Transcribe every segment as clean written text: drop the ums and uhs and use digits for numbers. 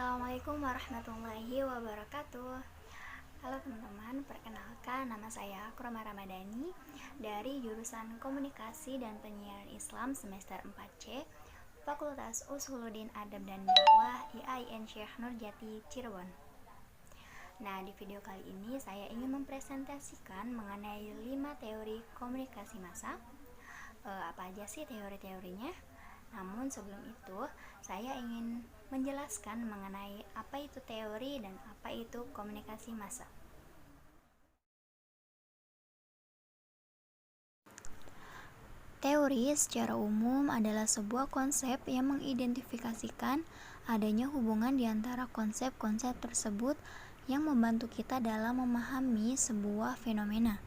Assalamualaikum warahmatullahi wabarakatuh. Halo teman-teman, perkenalkan nama saya Akroma Ramadhani dari jurusan Komunikasi dan Penyiaran Islam semester 4C, Fakultas Usuluddin Adab dan Dakwah IAIN Syekh Nurjati Cirebon. Nah, di video kali ini saya ingin mempresentasikan mengenai 5 teori komunikasi massa. Apa aja sih teori-teorinya? Namun sebelum itu, saya ingin menjelaskan mengenai apa itu teori dan apa itu komunikasi massa. Teori secara umum adalah sebuah konsep yang mengidentifikasikan adanya hubungan di antara konsep-konsep tersebut yang membantu kita dalam memahami sebuah fenomena.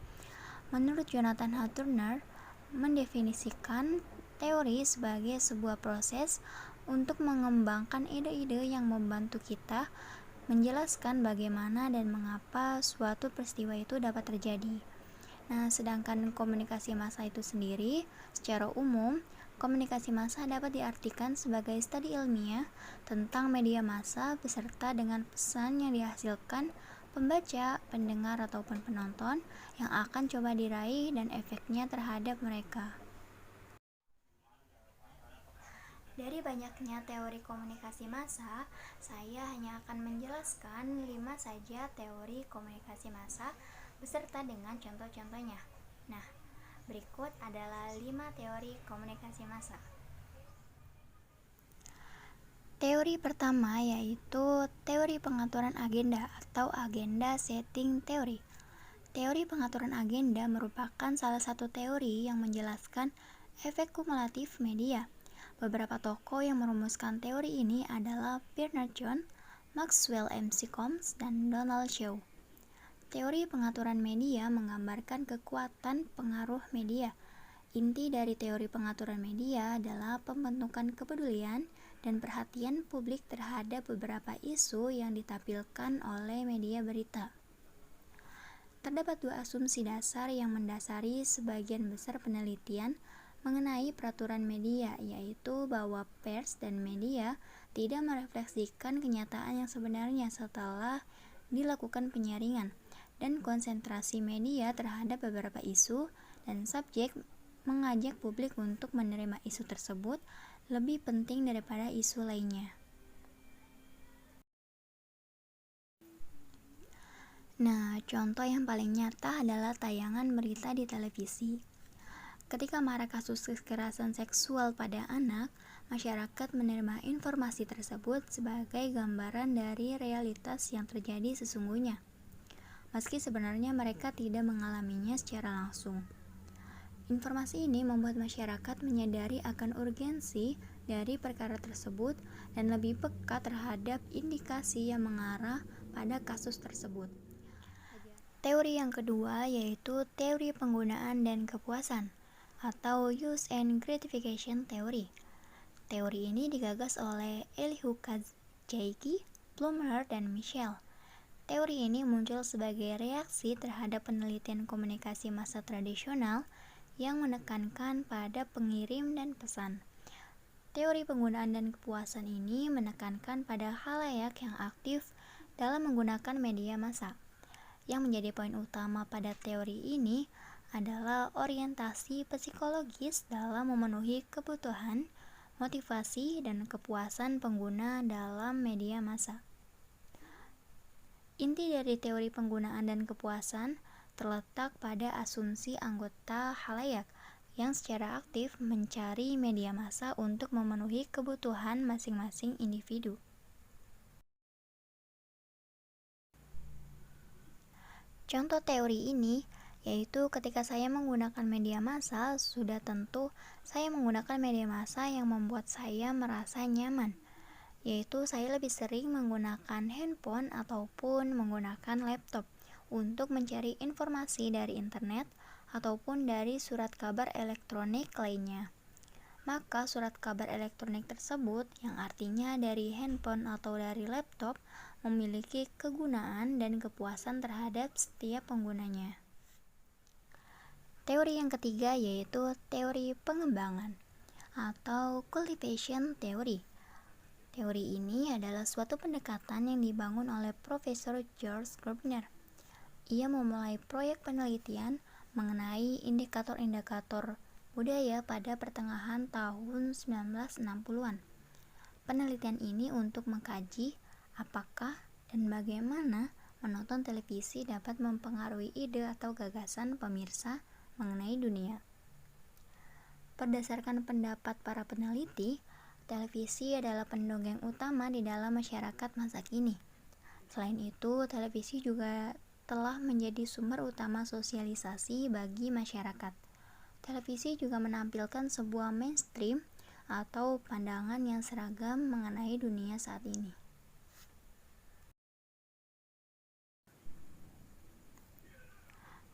Menurut Jonathan H. Turner, mendefinisikan teori sebagai sebuah proses untuk mengembangkan ide-ide yang membantu kita menjelaskan bagaimana dan mengapa suatu peristiwa itu dapat terjadi. Nah, sedangkan komunikasi massa itu sendiri, secara umum, komunikasi massa dapat diartikan sebagai studi ilmiah tentang media massa beserta dengan pesan yang dihasilkan pembaca, pendengar, ataupun penonton yang akan coba diraih dan efeknya terhadap mereka. Dari banyaknya teori komunikasi massa, saya hanya akan menjelaskan 5 saja teori komunikasi massa beserta dengan contoh-contohnya. Nah, berikut adalah 5 teori komunikasi massa. Teori pertama yaitu teori pengaturan agenda atau agenda setting theory. Teori pengaturan agenda merupakan salah satu teori yang menjelaskan efek kumulatif media. Beberapa tokoh yang merumuskan teori ini adalah Bernard John, Maxwell M.C. Combs, dan Donald Shaw. Teori pengaturan media menggambarkan kekuatan pengaruh media. Inti dari teori pengaturan media adalah pembentukan kepedulian dan perhatian publik terhadap beberapa isu yang ditampilkan oleh media berita. Terdapat 2 asumsi dasar yang mendasari sebagian besar penelitian mengenai peraturan media, yaitu bahwa pers dan media tidak merefleksikan kenyataan yang sebenarnya setelah dilakukan penyaringan, dan konsentrasi media terhadap beberapa isu dan subjek mengajak publik untuk menerima isu tersebut lebih penting daripada isu lainnya. Nah, contoh yang paling nyata adalah tayangan berita di televisi. Ketika marak kasus kekerasan seksual pada anak, masyarakat menerima informasi tersebut sebagai gambaran dari realitas yang terjadi sesungguhnya, meski sebenarnya mereka tidak mengalaminya secara langsung. Informasi ini membuat masyarakat menyadari akan urgensi dari perkara tersebut dan lebih peka terhadap indikasi yang mengarah pada kasus tersebut. Teori yang kedua yaitu teori penggunaan dan kepuasan atau use and gratification theory. Teori ini digagas oleh Elihu Kazhaygi, Plummer, dan Michel. Teori ini muncul sebagai reaksi terhadap penelitian komunikasi massa tradisional yang menekankan pada pengirim dan pesan. Teori penggunaan dan kepuasan ini menekankan pada khalayak yang aktif dalam menggunakan media massa. Yang menjadi poin utama pada teori ini adalah orientasi psikologis dalam memenuhi kebutuhan, motivasi, dan kepuasan pengguna dalam media massa. Inti dari teori penggunaan dan kepuasan terletak pada asumsi anggota khalayak yang secara aktif mencari media massa untuk memenuhi kebutuhan masing-masing individu. Contoh teori ini yaitu ketika saya menggunakan media massa, sudah tentu saya menggunakan media massa yang membuat saya merasa nyaman, yaitu saya lebih sering menggunakan handphone ataupun menggunakan laptop untuk mencari informasi dari internet ataupun dari surat kabar elektronik lainnya. Maka surat kabar elektronik tersebut yang artinya dari handphone atau dari laptop memiliki kegunaan dan kepuasan terhadap setiap penggunanya. Teori yang ketiga yaitu teori pengembangan atau cultivation theory. Teori ini adalah suatu pendekatan yang dibangun oleh Profesor George Gardner. Ia memulai proyek penelitian mengenai indikator-indikator budaya pada pertengahan tahun 1960-an. Penelitian ini untuk mengkaji apakah dan bagaimana menonton televisi dapat mempengaruhi ide atau gagasan pemirsa mengenai dunia. Berdasarkan pendapat para peneliti, televisi adalah pendongeng utama di dalam masyarakat masa kini. Selain itu, televisi juga telah menjadi sumber utama sosialisasi bagi masyarakat. Televisi juga menampilkan sebuah mainstream atau pandangan yang seragam mengenai dunia saat ini.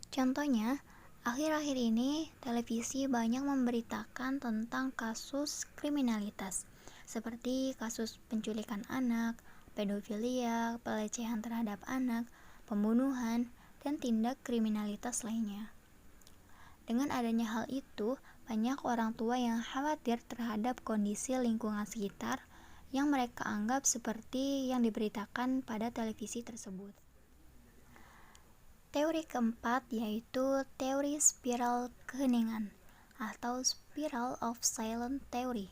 Contohnya, akhir-akhir ini televisi banyak memberitakan tentang kasus kriminalitas, seperti kasus penculikan anak, pedofilia, pelecehan terhadap anak, pembunuhan, dan tindak kriminalitas lainnya. Dengan adanya hal itu, banyak orang tua yang khawatir terhadap kondisi lingkungan sekitar yang mereka anggap seperti yang diberitakan pada televisi tersebut. Teori keempat yaitu teori spiral keheningan atau Spiral of Silence Theory.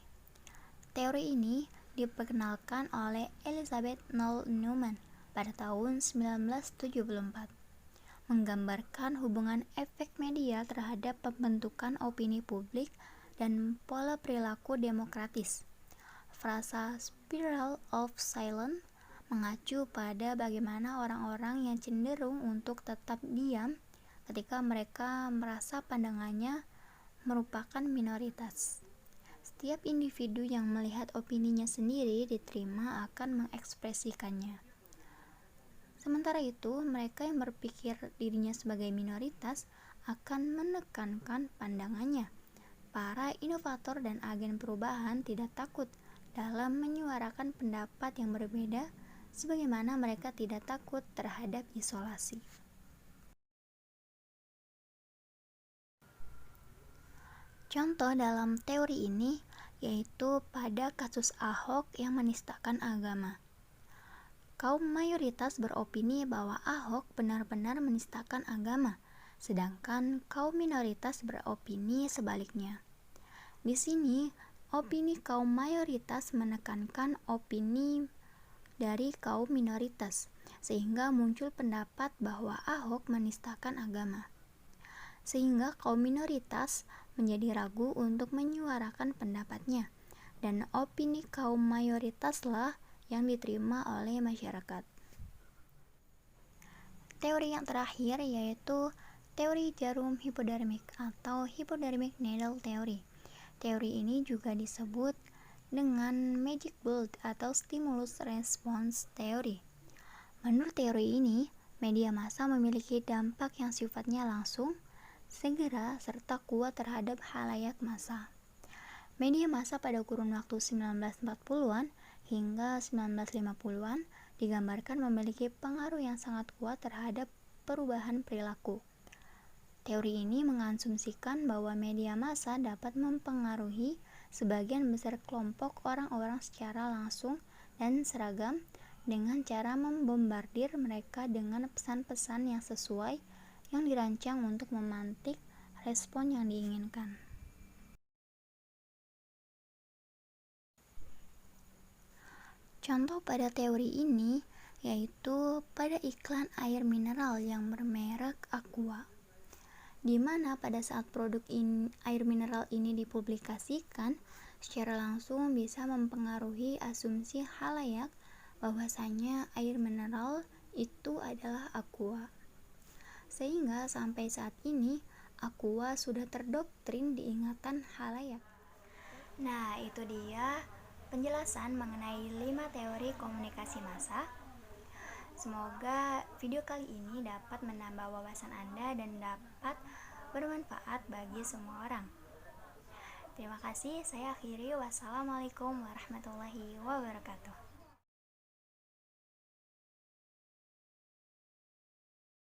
Teori ini diperkenalkan oleh Elizabeth Noel Newman pada tahun 1974, menggambarkan hubungan efek media terhadap pembentukan opini publik dan pola perilaku demokratis. Frasa Spiral of Silence mengacu pada bagaimana orang-orang yang cenderung untuk tetap diam ketika mereka merasa pandangannya merupakan minoritas. Setiap individu yang melihat opininya sendiri diterima akan mengekspresikannya. Sementara itu, mereka yang berpikir dirinya sebagai minoritas akan menekankan pandangannya. Para inovator dan agen perubahan tidak takut dalam menyuarakan pendapat yang berbeda, sebagaimana mereka tidak takut terhadap isolasi. Contoh dalam teori ini yaitu pada kasus Ahok yang menistakan agama. Kaum mayoritas beropini bahwa Ahok benar-benar menistakan agama, sedangkan kaum minoritas beropini sebaliknya. Di sini, opini kaum mayoritas menekankan opini dari kaum minoritas, sehingga muncul pendapat bahwa Ahok menistakan agama. Sehingga kaum minoritas menjadi ragu untuk menyuarakan pendapatnya, dan opini kaum mayoritaslah yang diterima oleh masyarakat. Teori yang terakhir yaitu teori jarum hipodermik atau hypodermic needle theory. Teori ini juga disebut dengan magic bullet atau stimulus response theory. Menurut teori ini, media massa memiliki dampak yang sifatnya langsung, segera, serta kuat terhadap khalayak massa. Media massa pada kurun waktu 1940-an hingga 1950-an digambarkan memiliki pengaruh yang sangat kuat terhadap perubahan perilaku. Teori ini mengasumsikan bahwa media massa dapat mempengaruhi sebagian besar kelompok orang-orang secara langsung dan seragam dengan cara membombardir mereka dengan pesan-pesan yang sesuai yang dirancang untuk memantik respon yang diinginkan. Contoh pada teori ini yaitu pada iklan air mineral yang bermerek Aqua, di mana pada saat produk air mineral ini dipublikasikan, secara langsung bisa mempengaruhi asumsi khalayak bahwasanya air mineral itu adalah Aqua. Sehingga sampai saat ini, Aqua sudah terdoktrin di ingatan khalayak. Nah, itu dia penjelasan mengenai 5 teori komunikasi massa. Semoga video kali ini dapat menambah wawasan Anda dan dapat bermanfaat bagi semua orang. Terima kasih, saya akhiri. Wassalamualaikum warahmatullahi wabarakatuh.